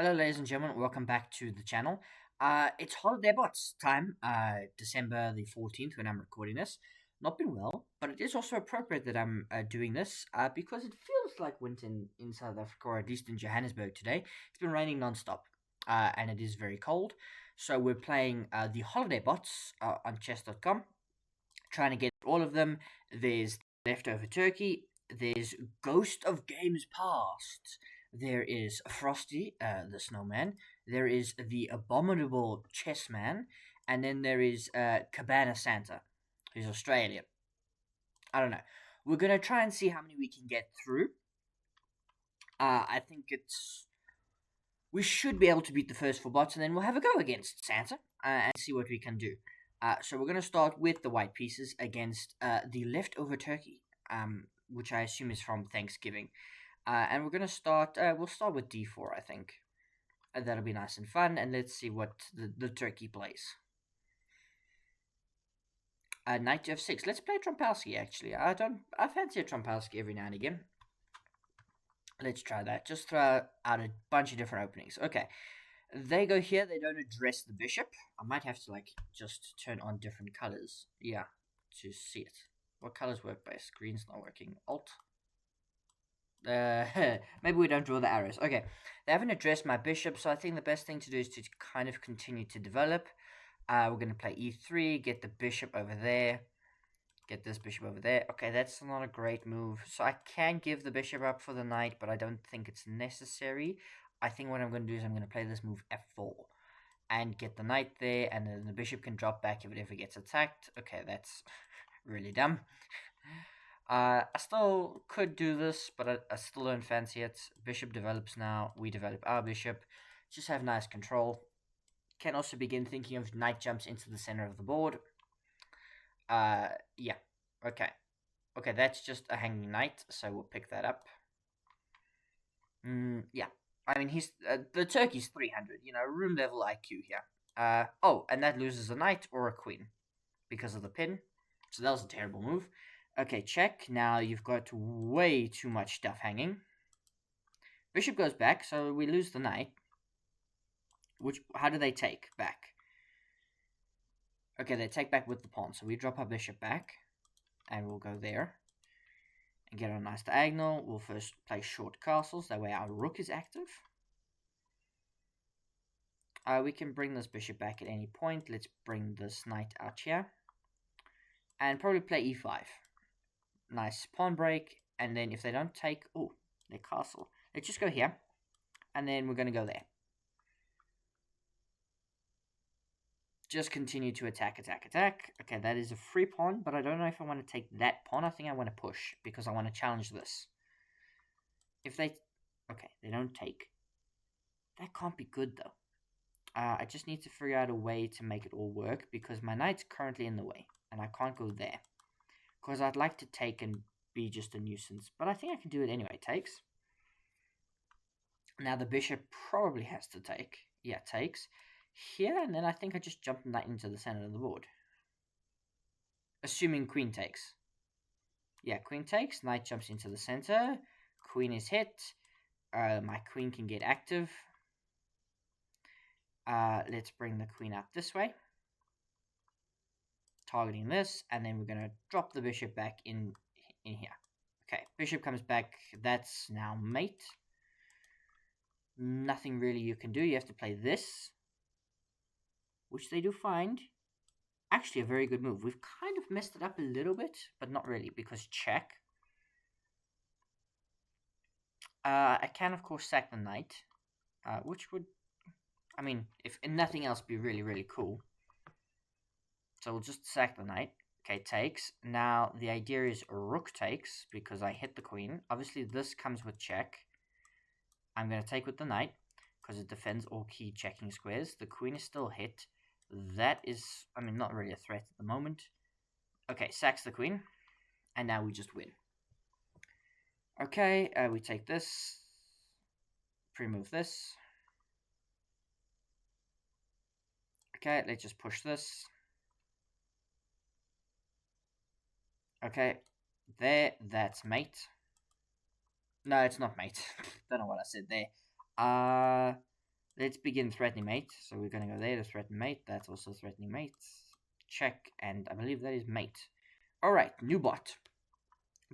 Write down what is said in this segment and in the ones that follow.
Hello, ladies and gentlemen. Welcome back to the channel. It's holiday bots time. December the 14th when I'm recording this. Not been well, but it is also appropriate that I'm doing this because it feels like winter in South Africa, or at least in Johannesburg today. It's been raining non-stop, and it is very cold. So we're playing the holiday bots on chess.com, trying to get all of them. There's Leftover Turkey. There's Ghost of Games Past. There is Frosty, the snowman. There is the Abominable Chessman. And then there is Cabana Santa, who's Australian. I don't know. We're going to try and see how many we can get through. I think it's. We should be able to beat the first four bots, and then we'll have a go against Santa and see what we can do. So we're going to start with the white pieces against the leftover turkey, which I assume is from Thanksgiving. And we're going to start, we'll start with d4, I think. That'll be nice and fun, and let's see what the turkey plays. Knight to f6. Let's play Trompowsky, actually. I fancy a Trompowsky every now and again. Let's try that. Just throw out a bunch of different openings. Okay. They go here. They don't address the bishop. I might have to, just turn on different colors. Yeah, to see it. What colors work best? Green's not working. Alt. Maybe we don't draw the arrows. Okay. They haven't addressed my bishop, so I think the best thing to do is to kind of continue to develop. We're going to play e3, get the bishop over there. Get this bishop over there. Okay, that's not a great move. So I can give the bishop up for the knight, but I don't think it's necessary. I think what I'm going to do is I'm going to play this move f4 and get the knight there, and then the bishop can drop back if it ever gets attacked. Okay, that's really dumb. I still could do this, but I still don't fancy it. Bishop develops now. We develop our bishop. Just have nice control. Can also begin thinking of knight jumps into the center of the board. Yeah. Okay. Okay, that's just a hanging knight, so we'll pick that up. Yeah. I mean, the turkey's 300, room level IQ here. Oh, and that loses a knight or a queen because of the pin. So that was a terrible move. Okay, check. Now you've got way too much stuff hanging. Bishop goes back, so we lose the knight. How do they take back? Okay, they take back with the pawn, so we drop our bishop back, and we'll go there and get a nice diagonal. We'll first play short castles, that way our rook is active. We can bring this bishop back at any point. Let's bring this knight out here. And probably play e5. Nice pawn break, and then if they don't take... Oh, their castle. Let's just go here, and then we're going to go there. Just continue to attack, attack, attack. Okay, that is a free pawn, but I don't know if I want to take that pawn. I think I want to push, because I want to challenge this. If they... Okay, they don't take. That can't be good, though. I just need to figure out a way to make it all work, because my knight's currently in the way, and I can't go there. Because I'd like to take and be just a nuisance, but I think I can do it anyway. Takes. Now the bishop probably has to take. Yeah, takes. Here, and then I think I just jump the knight into the center of the board. Assuming queen takes. Yeah, queen takes, knight jumps into the center, queen is hit, my queen can get active. Let's bring the queen up this way. Targeting this, and then we're going to drop the bishop back in here. Okay, bishop comes back, that's now mate. Nothing really you can do, you have to play this, which they do find. Actually, a very good move. We've kind of messed it up a little bit, but not really, because check. I can, of course, sack the knight, which would, I mean, if nothing else, be really, really cool. So we'll just sack the knight. Okay, takes. Now, the idea is rook takes, because I hit the queen. Obviously, this comes with check. I'm going to take with the knight, because it defends all key checking squares. The queen is still hit. That is, I mean, not really a threat at the moment. Okay, sacks the queen. And now we just win. Okay, we take this. Pre-move this. Okay, let's just push this. Okay, there, that's mate. No, it's not mate. Don't know what I said there. Let's begin threatening mate. So we're going to go there to threaten mate. That's also threatening mate. Check, and I believe that is mate. Alright, new bot.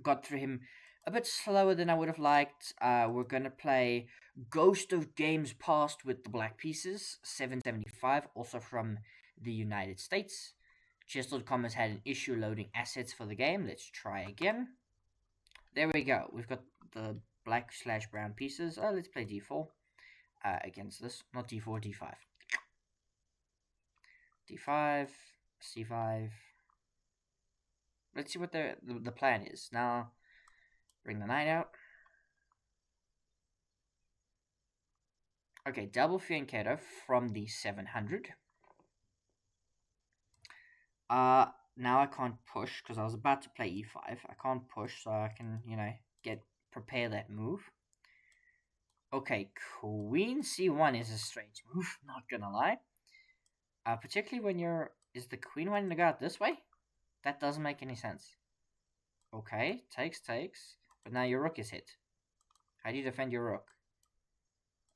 Got through him a bit slower than I would have liked. We're going to play Ghost of Games Past with the black pieces. 775, also from the United States. Chess.com has had an issue loading assets for the game. Let's try again. There we go. We've got the black/brown pieces. Let's play d4 against this. Not d4, d5. d5, c5. Let's see what the plan is. Now, bring the knight out. Okay, double fianchetto from the 700. Now I can't push because I was about to play e5. I can't push, so I can, prepare that move. Okay, queen c1 is a strange move, not gonna lie. Particularly when is the queen wanting to go out this way? That doesn't make any sense. Okay, takes, but now your rook is hit. How do you defend your rook?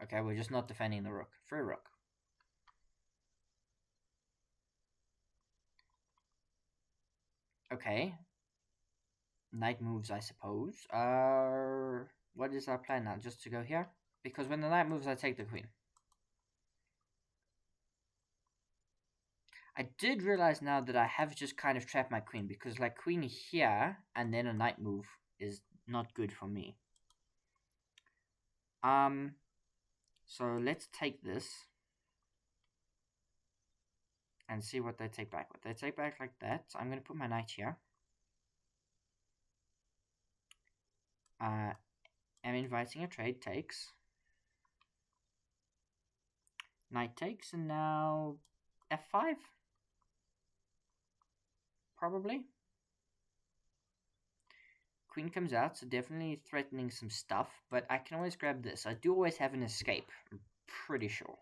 Okay, we're just not defending the rook. Free rook. Okay. Knight moves, I suppose. What is our plan now? Just to go here? Because when the knight moves, I take the queen. I did realize now that I have just kind of trapped my queen, because like queen here, and then a knight move is not good for me. So let's take this. And see what they take back. What they take back like that. So I'm going to put my knight here. I'm inviting a trade, takes. Knight takes, and now f5? Probably. Queen comes out, so definitely threatening some stuff, but I can always grab this. I do always have an escape, I'm pretty sure.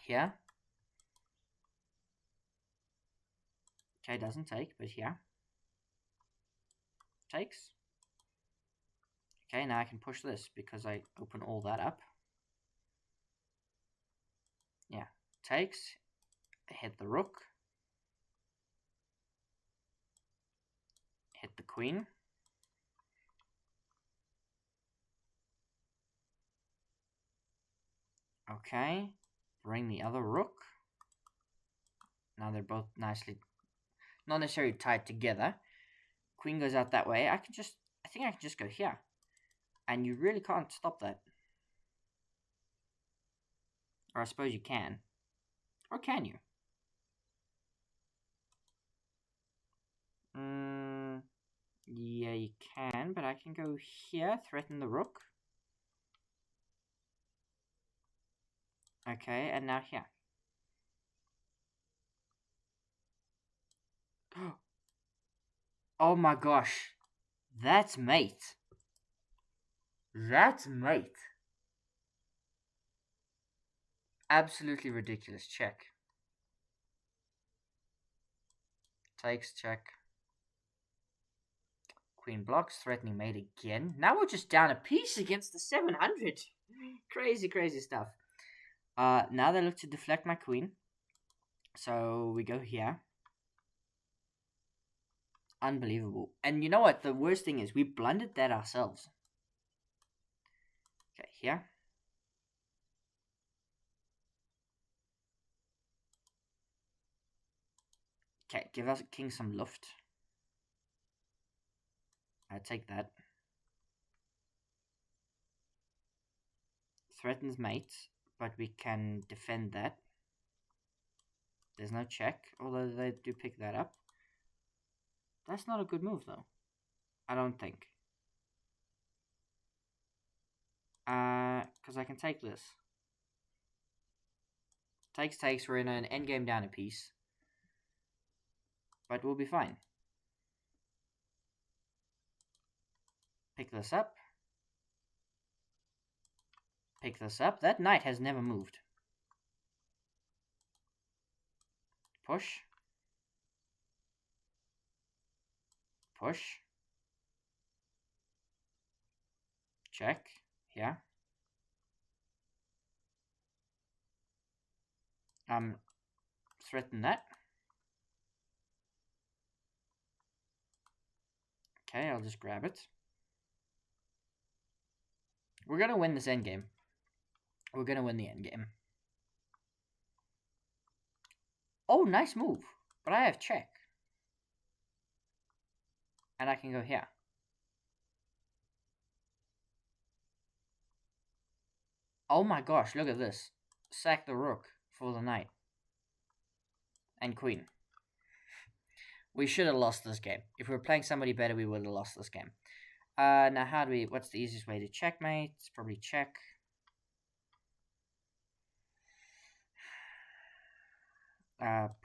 Here. Okay, doesn't take, but here. Takes. Okay, now I can push this because I open all that up. Yeah, takes. Hit the rook. Hit the queen. Okay, bring the other rook. Now they're both nicely, not necessarily tied together. Queen goes out that way. I think I can just go here. And you really can't stop that. Or I suppose you can. Or can you? Yeah, you can, but I can go here, threaten the rook. Okay, and now here. Oh my gosh. That's mate. That's mate. Absolutely ridiculous. Check. Takes, check. Queen blocks, threatening mate again. Now we're just down a piece against the 700. Crazy, crazy stuff. Now they look to deflect my queen. So we go here. Unbelievable. And you know what? The worst thing is we blundered that ourselves. Okay, here. Okay, give us king some luft. I take that. Threatens mate, but we can defend that. There's no check, although they do pick that up. That's not a good move, though. I don't think. Because I can take this. Takes, we're in an endgame down a piece. But we'll be fine. Pick this up. Pick this up. That knight has never moved. Push. Push. Check. Here. Threaten that. Okay, I'll just grab it. We're gonna win this endgame. We're gonna win the endgame. Oh, nice move. But I have check. And I can go here. Oh my gosh, look at this. Sack the rook for the knight. And queen. We should have lost this game. If we were playing somebody better, we would have lost this game. Now how do we... What's the easiest way to checkmate? It's probably check.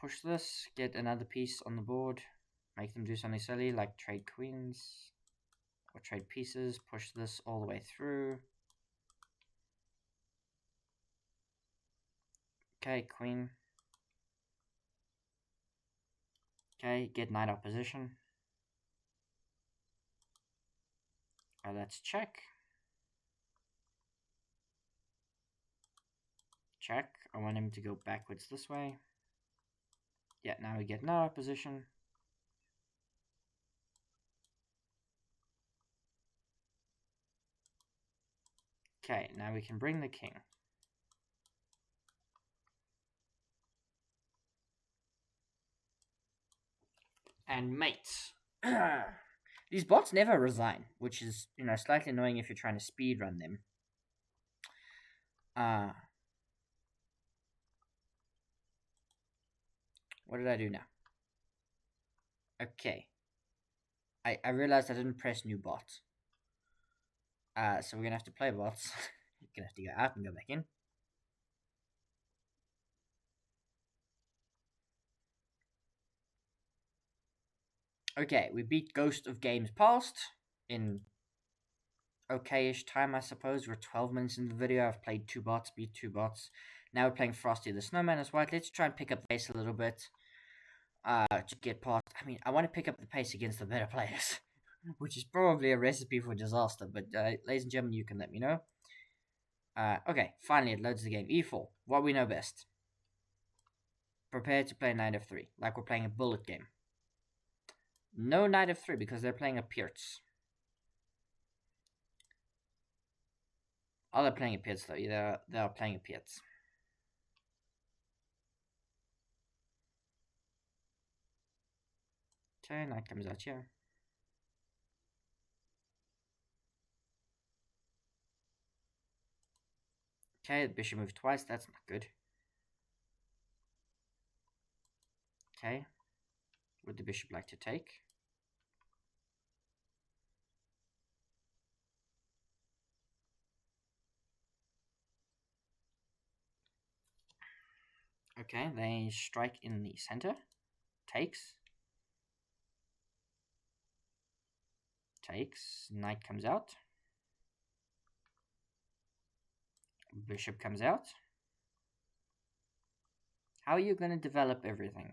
Push this. Get another piece on the board. Make them do something silly, like trade queens. Or trade pieces. Push this all the way through. Okay, queen. Okay, get knight opposition. Let's check. Check. I want him to go backwards this way. Yeah, now we get knight opposition. Okay, now we can bring the king. And mate. These bots never resign, which is, slightly annoying if you're trying to speedrun them. What did I do now? Okay. I realized I didn't press new bot. So we're gonna have to play bots. You're gonna have to go out and go back in. Okay, we beat Ghost of Games Past in okay-ish time, I suppose. We're 12 minutes into the video. I've played 2 bots, beat 2 bots. Now we're playing Frosty the Snowman as white. Let's try and pick up the pace a little bit. To get past... I mean, I want to pick up the pace against the better players. Which is probably a recipe for disaster. But, ladies and gentlemen, you can let me know. Okay, finally it loads the game. E4. What we know best. Prepare to play knight f3. Like we're playing a bullet game. No knight f3 because they're playing a Pierce. Oh, they're playing a Pierce though. Yeah, they're playing a Pierce. Okay, knight comes out here. Okay, the bishop moved twice. That's not good. Okay. Would the bishop like to take? Okay, they strike in the center. Takes. Takes. Knight comes out. Bishop comes out. How are you going to develop everything?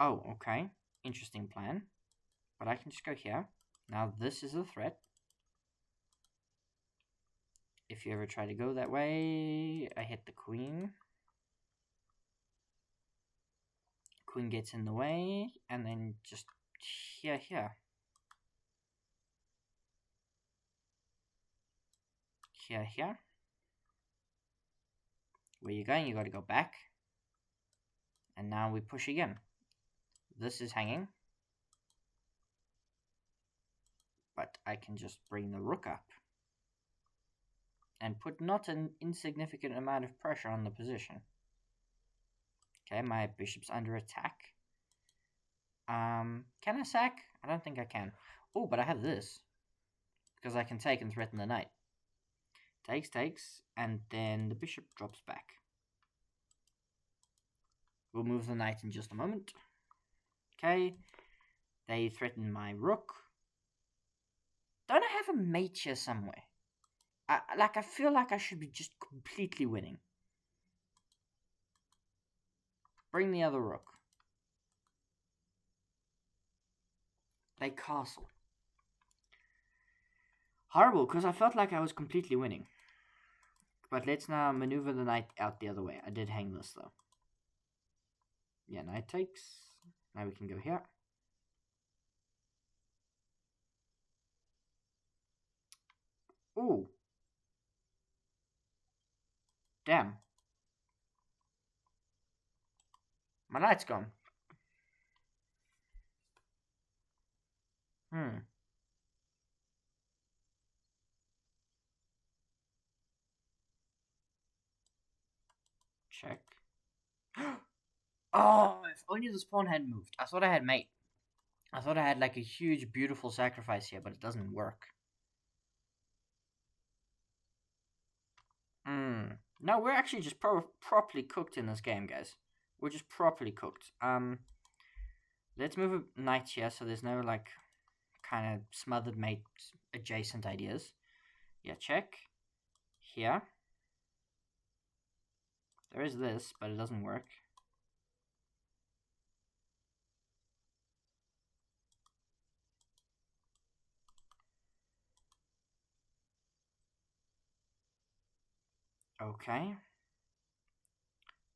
Oh, okay. Interesting plan. But I can just go here. Now this is a threat. If you ever try to go that way, I hit the queen. Queen gets in the way, and then just here. Here. Where you're going, you got to go back. And now we push again. This is hanging. But I can just bring the rook up. And put not an insignificant amount of pressure on the position. Okay, my bishop's under attack. Can I sack? I don't think I can. Oh, but I have this. Because I can take and threaten the knight. Takes, and then the bishop drops back. We'll move the knight in just a moment. Okay, they threaten my rook. Don't I have a mate here somewhere? I feel like I should be just completely winning. Bring the other rook. Play castle. Horrible, because I felt like I was completely winning. But let's now maneuver the knight out the other way. I did hang this though. Yeah, knight takes. Now we can go here. Ooh. Damn. My knight's gone. Check. Oh, if only this pawn had moved. I thought I had mate. I thought I had like a huge, beautiful sacrifice here, but it doesn't work. No, we're actually just properly cooked in this game, guys. We're just properly cooked. Let's move a knight here so there's no like kind of smothered mate adjacent ideas. Yeah, check. Here. There is this, but it doesn't work. Okay.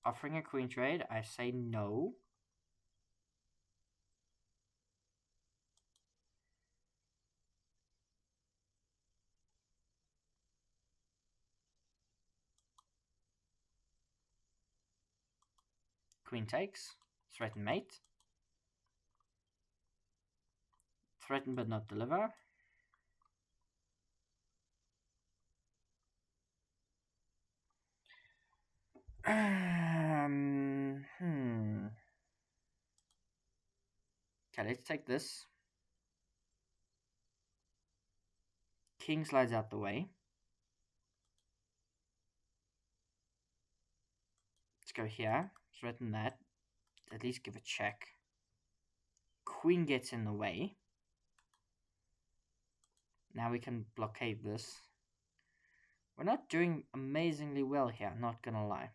Offering a queen trade, I say no. Queen takes. Threaten mate. Threaten but not deliver. Okay, let's take this. King slides out the way. Let's go here. Threaten that. At least give a check. Queen gets in the way. Now we can blockade this. We're not doing amazingly well here, not gonna lie.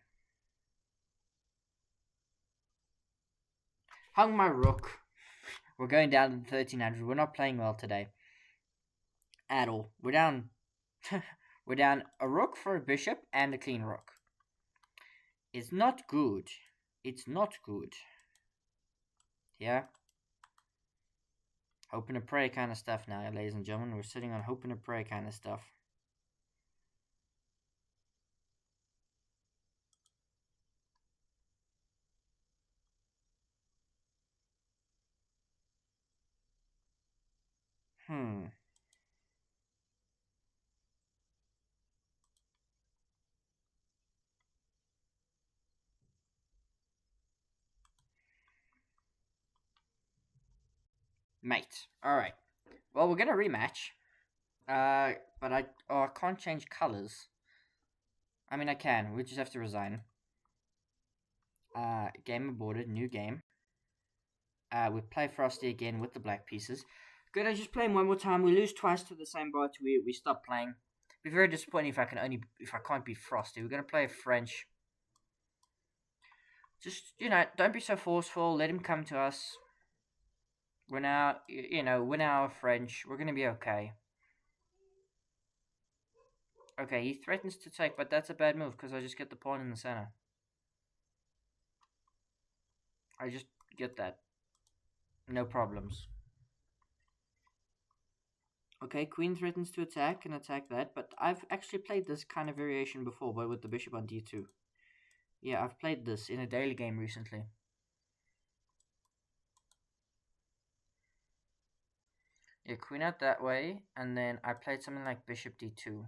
Hung my rook. We're going down to 1300. We're not playing well today. At all. We're down. We're down a rook for a bishop and a clean rook. It's not good. It's not good. Yeah. Hope and a pray kind of stuff now, ladies and gentlemen. We're sitting on hope and a pray kind of stuff. Mate. Alright. Well, we're going to rematch. But I can't change colors. I mean, I can. We just have to resign. Game aborted. New game. We play Frosty again with the black pieces. Good, I just play him one more time. We lose twice to the same bot. We stop playing. Be very disappointing if I can't beat Frosty. We're gonna play French. Just don't be so forceful. Let him come to us. We're now we're now French. We're gonna be okay. Okay, he threatens to take, but that's a bad move because I just get the pawn in the center. I just get that. No problems. Okay, queen threatens to attack and attack that, but I've actually played this kind of variation before, but with the bishop on d2. Yeah, I've played this in a daily game recently. Yeah, queen out that way, and then I played something like bishop d2.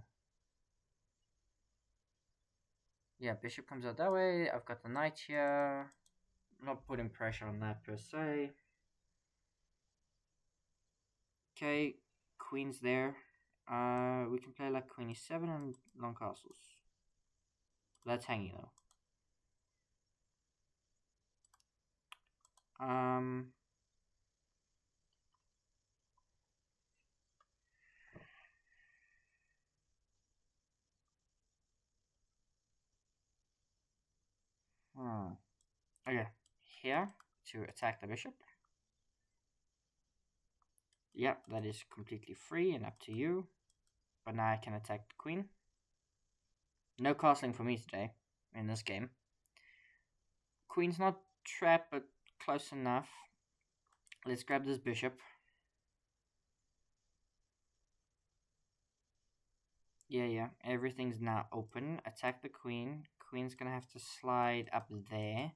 Yeah, bishop comes out that way. I've got the knight here. I'm not putting pressure on that per se. Okay, queen's there. We can play like queen e7 and long castles. That's hanging though. Okay, here to attack the bishop. Yep, that is completely free and up to you. But now I can attack the queen. No castling for me today in this game. Queen's not trapped, but close enough. Let's grab this bishop. Yeah. Everything's now open. Attack the queen. Queen's gonna have to slide up there.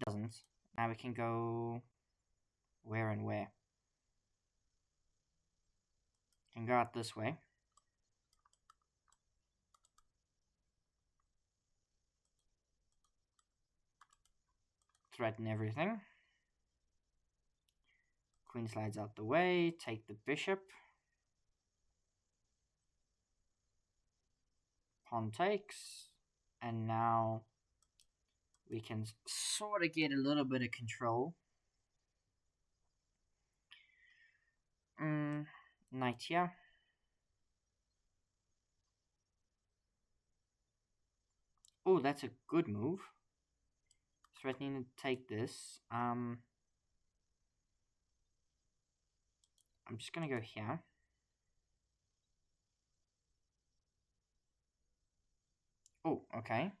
Doesn't. Now we can go... Where and where? Can go out this way. Threaten everything. Queen slides out the way. Take the bishop. Pawn takes. And now we can sort of get a little bit of control. Knight here. Oh, that's a good move. Threatening to take this. I'm just gonna go here. Oh, okay.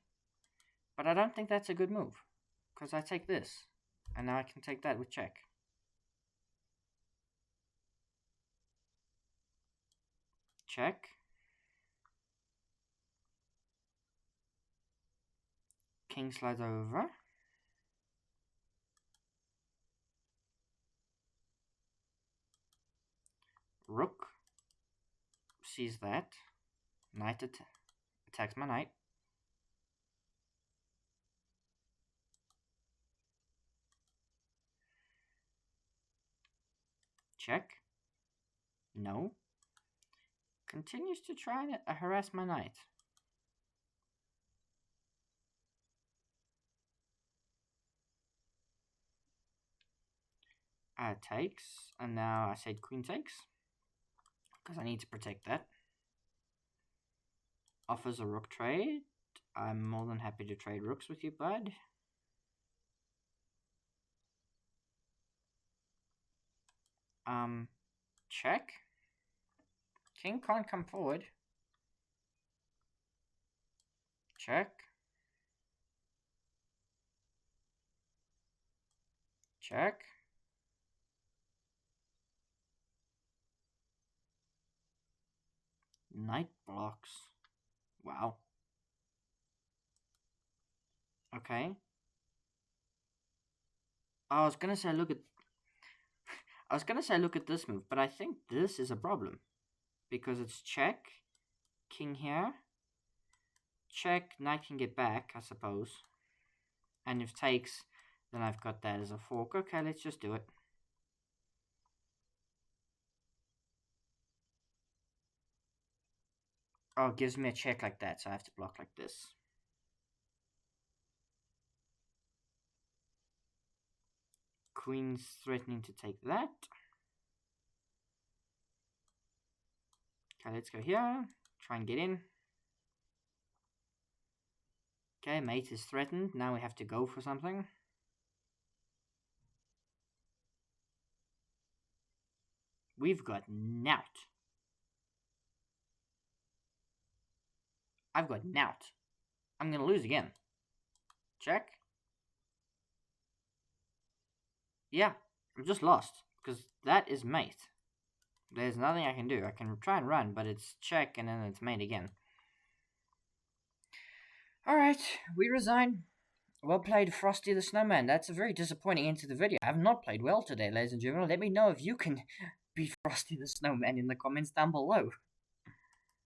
But I don't think that's a good move. Because I take this. And now I can take that with check. Check. King slides over. Rook sees that. Knight attacks my knight. Check. No. Continues to try and harass my knight. Takes. And now I said queen takes. Because I need to protect that. Offers a rook trade. I'm more than happy to trade rooks with you, bud. Check. King can't come forward. Check. Check. Knight blocks. Wow. Okay. I was gonna say look at this move, but I think this is a problem. Because it's check, king here, check, knight can get back, I suppose. And if takes, then I've got that as a fork. Okay, let's just do it. Oh, it gives me a check like that, so I have to block like this. Queen's threatening to take that. Okay, let's go here. Try and get in. Okay, mate is threatened. Now we have to go for something. We've got knout. I've got knout. I'm gonna lose again. Check. Yeah, I'm just lost. Because that is mate. There's nothing I can do. I can try and run, but it's check and then it's mate again. Alright, we resign. Well played, Frosty the Snowman. That's a very disappointing end to the video. I have not played well today, ladies and gentlemen. Let me know if you can beat Frosty the Snowman in the comments down below.